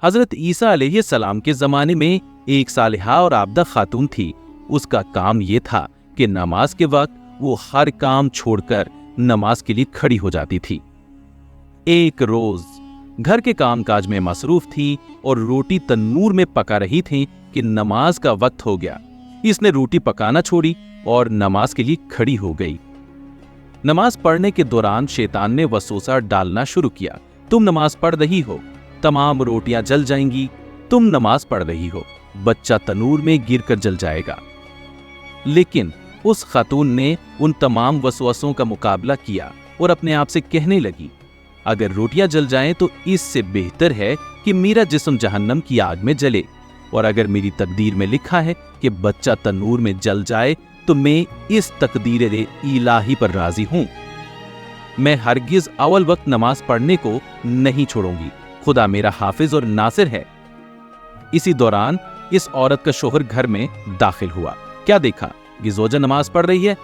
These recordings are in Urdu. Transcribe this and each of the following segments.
حضرت عیسیٰ علیہ السلام کے زمانے میں ایک صالحہ اور عابدہ خاتون تھی۔ اس کا کام یہ تھا کہ نماز کے وقت وہ ہر کام چھوڑ کر نماز کے لیے کھڑی ہو جاتی تھی۔ ایک روز گھر کے کام کاج میں مصروف تھی اور روٹی تنور میں پکا رہی تھی کہ نماز کا وقت ہو گیا۔ اس نے روٹی پکانا چھوڑی اور نماز کے لیے کھڑی ہو گئی۔ نماز پڑھنے کے دوران شیطان نے وسوسہ ڈالنا شروع کیا، تم نماز پڑھ رہی ہو، تمام روٹیاں جل جائیں گی، تم نماز پڑھ رہی ہو، بچہ تنور میں گر کر جل جائے گا۔ لیکن اس خاتون نے ان تمام وسوسوں کا مقابلہ کیا اور اپنے آپ سے کہنے لگی، اگر روٹیاں جل جائیں تو اس سے بہتر ہے کہ میرا جسم جہنم کی آگ میں جلے، اور اگر میری تقدیر میں لکھا ہے کہ بچہ تنور میں جل جائے تو میں اس تقدیر الہی پر راضی ہوں۔ میں ہرگز اول وقت نماز پڑھنے کو نہیں چھوڑوں گی، خدا میرا حافظ اور ناصر ہے۔ اسی دوران اس عورت کا شوہر گھر میں داخل ہوا۔ کیا دیکھا کہ زوجہ نماز پڑھ رہی ہے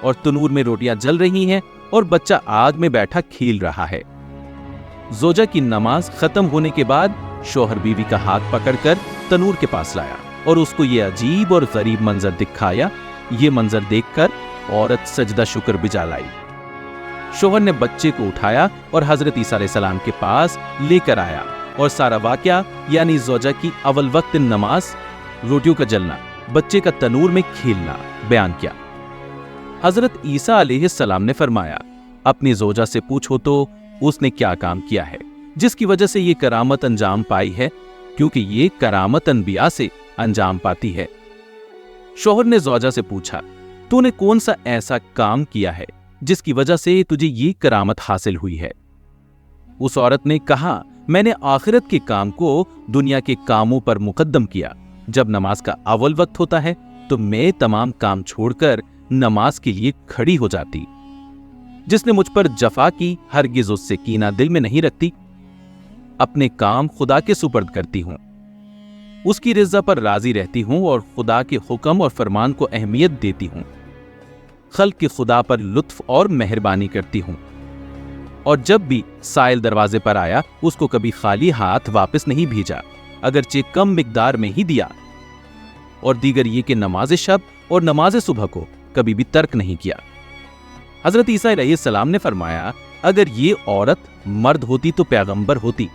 اور تنور میں روٹیاں جل رہی ہیں اور بچہ آگ میں بیٹھا کھیل رہا ہے۔ زوجہ کی نماز ختم ہونے کے بعد شوہر بیوی کا ہاتھ پکڑ کر تنور کے پاس لایا اور اس کو یہ عجیب اور غریب منظر دکھایا۔ یہ منظر دیکھ کر عورت سجدہ شکر بجا لائی۔ شوہر نے بچے کو اٹھایا اور حضرت عیسیٰ علیہ السلام کے پاس لے کر آیا اور سارا واقعہ یعنی زوجہ کی اول وقت نماز، روٹیوں کا جلنا، بچے کا تنور میں کھیلنا بیان کیا۔ حضرت عیسیٰ علیہ السلام نے فرمایا، اپنی زوجہ سے پوچھو تو اس نے کیا کام کیا ہے جس کی وجہ سے یہ کرامت انجام پائی ہے، کیونکہ یہ کرامت انبیاء سے انجام پاتی ہے۔ شوہر نے زوجہ سے پوچھا، تو نے کون سا ایسا کام کیا ہے جس کی وجہ سے تجھے یہ کرامت حاصل ہوئی ہے؟ اس عورت نے کہا، میں نے آخرت کے کام کو دنیا کے کاموں پر مقدم کیا۔ جب نماز کا اول وقت ہوتا ہے تو میں تمام کام چھوڑ کر نماز کے لیے کھڑی ہو جاتی۔ جس نے مجھ پر جفا کی ہرگز اس سے کینہ دل میں نہیں رکھتی۔ اپنے کام خدا کے سپرد کرتی ہوں، اس کی رضا پر راضی رہتی ہوں اور خدا کے حکم اور فرمان کو اہمیت دیتی ہوں۔ خلق کے خدا پر لطف اور مہربانی کرتی ہوں، اور جب بھی سائل دروازے پر آیا اس کو کبھی خالی ہاتھ واپس نہیں بھیجا، اگرچہ کم مقدار میں ہی دیا، اور دیگر یہ کہ نماز شب اور نماز صبح کو کبھی بھی ترک نہیں کیا۔ حضرت عیسیٰ علیہ السلام نے فرمایا، اگر یہ عورت مرد ہوتی تو پیغمبر ہوتی۔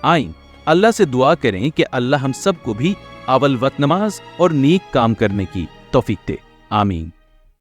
آئیں اللہ سے دعا کریں کہ اللہ ہم سب کو بھی اول وقت نماز اور نیک کام کرنے کی توفیق دے، آمین۔